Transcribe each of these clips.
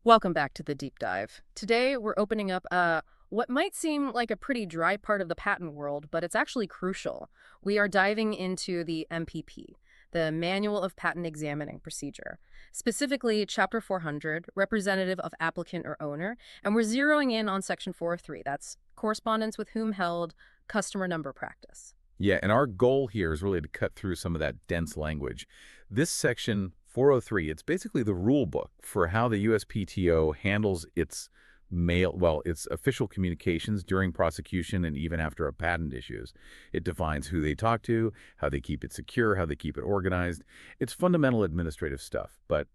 Welcome back to the deep dive. Today, we're opening up what might seem like a pretty dry part of the patent world, but it's actually crucial. We are diving into the MPP, the Manual of Patent Examining Procedure, specifically Chapter 400, Representative of Applicant or Owner, and we're zeroing in on Section 403. That's correspondence with whom held, customer number practice. Yeah, and our goal here is really to cut through some of that dense language. This section 403, it's basically the rule book for how the USPTO handles its its official communications during prosecution and even after a patent issues. It defines who they talk to, how they keep it secure, how they keep it organized. It's fundamental administrative stuff, but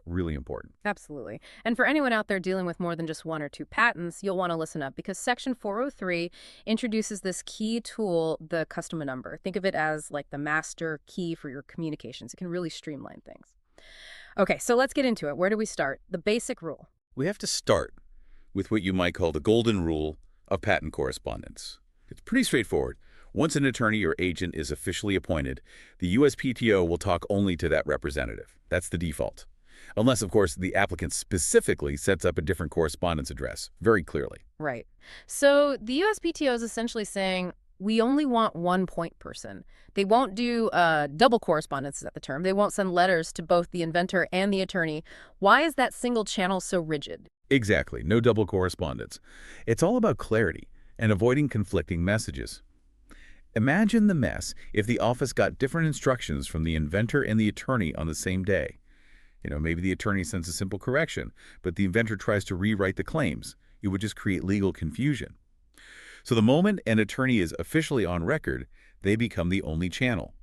really important. Absolutely. And for anyone out there dealing with more than just one or two patents, you'll want to listen up because Section 403 introduces this key tool, the customer number. Think of it as like the master key for your communications. It can really streamline things. Okay, so let's get into it. Where do we start? The basic rule. We have to start with what you might call the golden rule of patent correspondence. It's pretty straightforward. Once an attorney or agent is officially appointed, the USPTO will talk only to that representative. That's the default. Unless, of course, the applicant specifically sets up a different correspondence address, very clearly. Right. So the USPTO is essentially saying, we only want one point person. They won't do double correspondence at the term. They won't send letters to both the inventor and the attorney. Why is that single channel so rigid? Exactly. No double correspondence. It's all about clarity and avoiding conflicting messages. Imagine the mess if the office got different instructions from the inventor and the attorney on the same day. Maybe the attorney sends a simple correction, but the inventor tries to rewrite the claims. It would just create legal confusion. So the moment an attorney is officially on record, they become the only channel.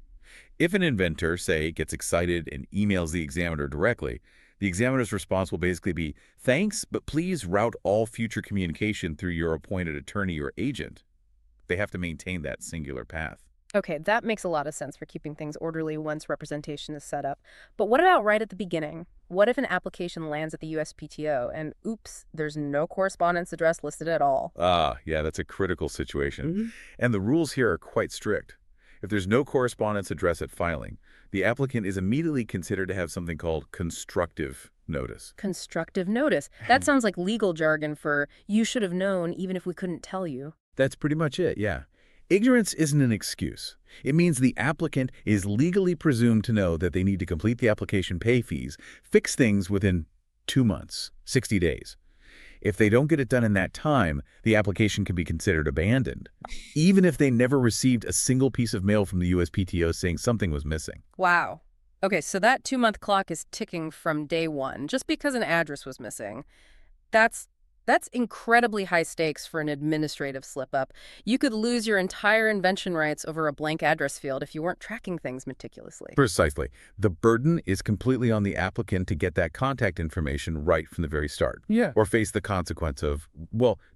If an inventor, say, gets excited and emails the examiner directly, the examiner's response will basically be, "Thanks, but please route all future communication through your appointed attorney or agent." They have to maintain that singular path. Okay, that makes a lot of sense for keeping things orderly once representation is set up. But what about right at the beginning? What if an application lands at the USPTO and, oops, there's no correspondence address listed at all? Yeah, that's a critical situation. And the rules here are quite strict. If there's no correspondence address at filing, the applicant is immediately considered to have something called constructive notice. Constructive notice. That sounds like legal jargon for you should have known even if we couldn't tell you. That's pretty much it, yeah. Ignorance isn't an excuse. It means the applicant is legally presumed to know that they need to complete the application, pay fees, fix things within 2 months, 60 days. If they don't get it done in that time, the application can be considered abandoned, even if they never received a single piece of mail from the USPTO saying something was missing. Wow. Okay, so that 2-month clock is ticking from day one just because an address was missing. That's incredibly high stakes for an administrative slip-up. You could lose your entire invention rights over a blank address field if you weren't tracking things meticulously. Precisely. The burden is completely on the applicant to get that contact information right from the very start. Yeah. Or face the consequence of,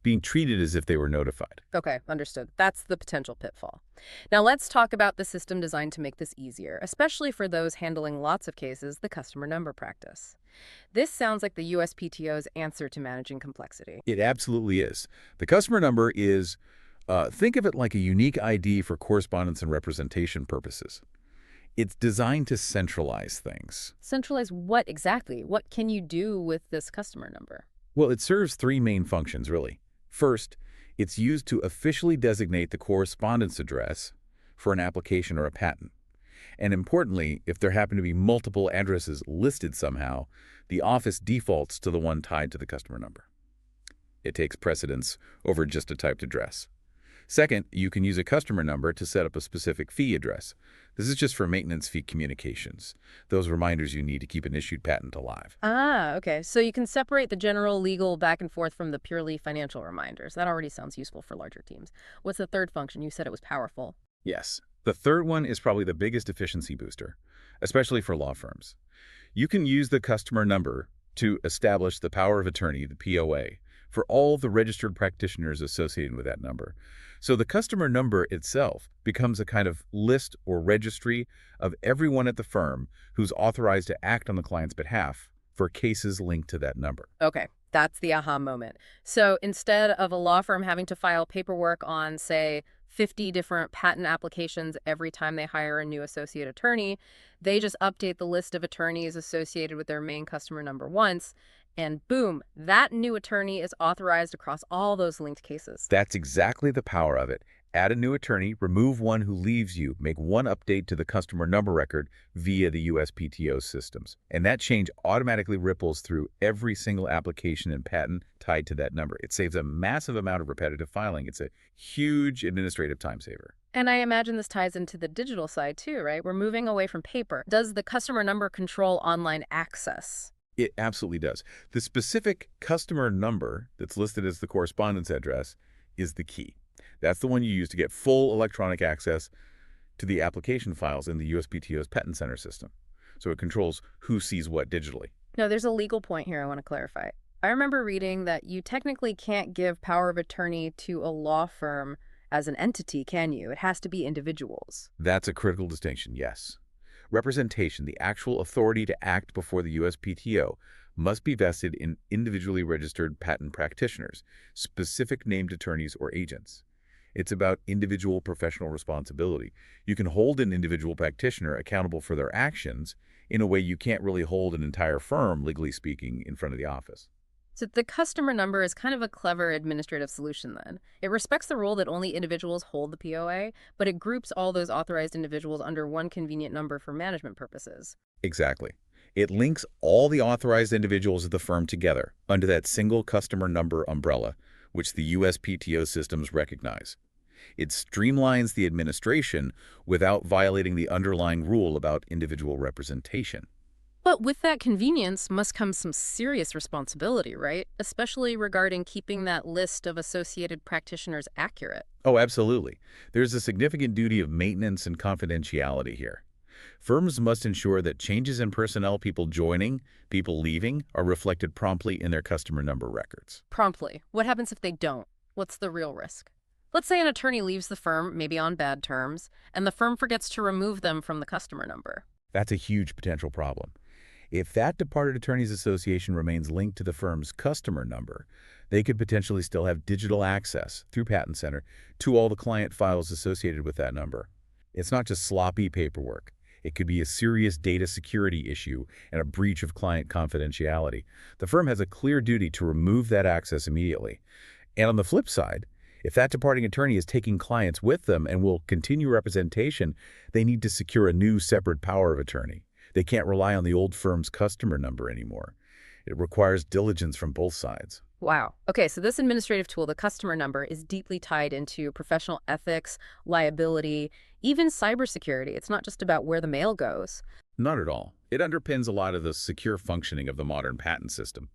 being treated as if they were notified. Okay, understood. That's the potential pitfall. Now let's talk about the system designed to make this easier, especially for those handling lots of cases, the customer number practice. This sounds like the USPTO's answer to managing complexity. It absolutely is. The customer number is, think of it like a unique ID for correspondence and representation purposes. It's designed to centralize things. Centralize what exactly? What can you do with this customer number? Well, it serves 3 main functions, really. First, it's used to officially designate the correspondence address for an application or a patent. And importantly, if there happen to be multiple addresses listed somehow, the office defaults to the one tied to the customer number. It takes precedence over just a typed address. Second, you can use a customer number to set up a specific fee address. This is just for maintenance fee communications, those reminders you need to keep an issued patent alive. Okay. So you can separate the general legal back and forth from the purely financial reminders. That already sounds useful for larger teams. What's the third function? You said it was powerful. Yes. The third one is probably the biggest efficiency booster, especially for law firms. You can use the customer number to establish the power of attorney, the POA, for all the registered practitioners associated with that number. So the customer number itself becomes a kind of list or registry of everyone at the firm who's authorized to act on the client's behalf for cases linked to that number. Okay, that's the aha moment. So instead of a law firm having to file paperwork on, say, 50 different patent applications every time they hire a new associate attorney, they just update the list of attorneys associated with their main customer number once, And boom, that new attorney is authorized across all those linked cases. That's exactly the power of it. Add a new attorney, remove one who leaves you, make one update to the customer number record via the USPTO systems. And that change automatically ripples through every single application and patent tied to that number. It saves a massive amount of repetitive filing. It's a huge administrative time saver. And I imagine this ties into the digital side too, right? We're moving away from paper. Does the customer number control online access? It absolutely does. The specific customer number that's listed as the correspondence address is the key. That's the one you use to get full electronic access to the application files in the USPTO's Patent Center system. So it controls who sees what digitally. No, there's a legal point here I want to clarify. I remember reading that you technically can't give power of attorney to a law firm as an entity, can you? It has to be individuals. That's a critical distinction, yes. Representation, the actual authority to act before the USPTO, must be vested in individually registered patent practitioners, specific named attorneys or agents. It's about individual professional responsibility. You can hold an individual practitioner accountable for their actions in a way you can't really hold an entire firm, legally speaking, in front of the office. So the customer number is kind of a clever administrative solution then. It respects the rule that only individuals hold the POA, but it groups all those authorized individuals under one convenient number for management purposes. Exactly. It links all the authorized individuals of the firm together under that single customer number umbrella, which the USPTO systems recognize. It streamlines the administration without violating the underlying rule about individual representation. But with that convenience must come some serious responsibility, right? Especially regarding keeping that list of associated practitioners accurate. Oh, absolutely. There's a significant duty of maintenance and confidentiality here. Firms must ensure that changes in personnel, people joining, people leaving, are reflected promptly in their customer number records. Promptly. What happens if they don't? What's the real risk? Let's say an attorney leaves the firm, maybe on bad terms, and the firm forgets to remove them from the customer number. That's a huge potential problem. If that departed attorneys association remains linked to the firm's customer number, they could potentially still have digital access through Patent Center to all the client files associated with that number. It's not just sloppy paperwork. It could be a serious data security issue and a breach of client confidentiality. The firm has a clear duty to remove that access immediately. And on the flip side, if that departing attorney is taking clients with them and will continue representation, they need to secure a new separate power of attorney. They can't rely on the old firm's customer number anymore. It requires diligence from both sides. Wow. Okay, so this administrative tool, the customer number, is deeply tied into professional ethics, liability, even cybersecurity. It's not just about where the mail goes. Not at all. It underpins a lot of the secure functioning of the modern patent system.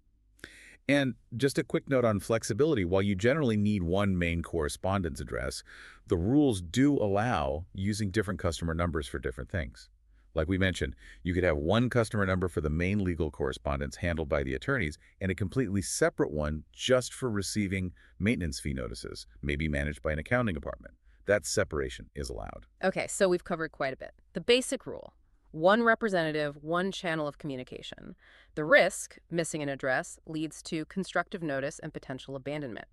And just a quick note on flexibility, while you generally need one main correspondence address, the rules do allow using different customer numbers for different things. Like we mentioned, you could have one customer number for the main legal correspondence handled by the attorneys and a completely separate one just for receiving maintenance fee notices, maybe managed by an accounting department. That separation is allowed. Okay, so we've covered quite a bit. The basic rule: one representative, one channel of communication. The risk, missing an address, leads to constructive notice and potential abandonment.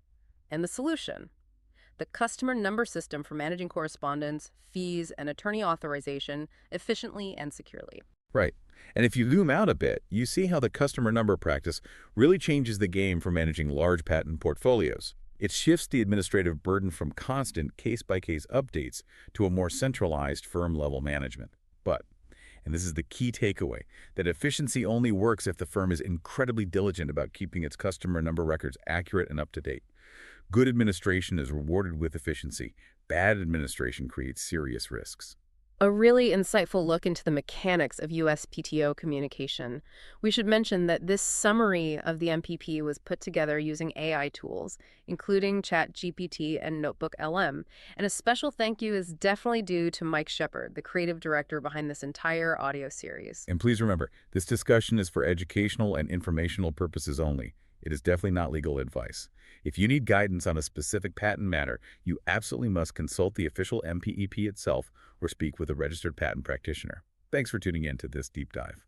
And the solution: the customer number system for managing correspondence, fees, and attorney authorization efficiently and securely. Right. And if you zoom out a bit, you see how the customer number practice really changes the game for managing large patent portfolios. It shifts the administrative burden from constant case-by-case updates to a more centralized firm-level management. But, and this is the key takeaway, that efficiency only works if the firm is incredibly diligent about keeping its customer number records accurate and up to date. Good administration is rewarded with efficiency. Bad administration creates serious risks. A really insightful look into the mechanics of USPTO communication. We should mention that this summary of the MPP was put together using AI tools, including ChatGPT and Notebook LM. And a special thank you is definitely due to Mike Shepard, the creative director behind this entire audio series. And please remember, this discussion is for educational and informational purposes only. It is definitely not legal advice. If you need guidance on a specific patent matter, you absolutely must consult the official MPEP itself or speak with a registered patent practitioner. Thanks for tuning in to this deep dive.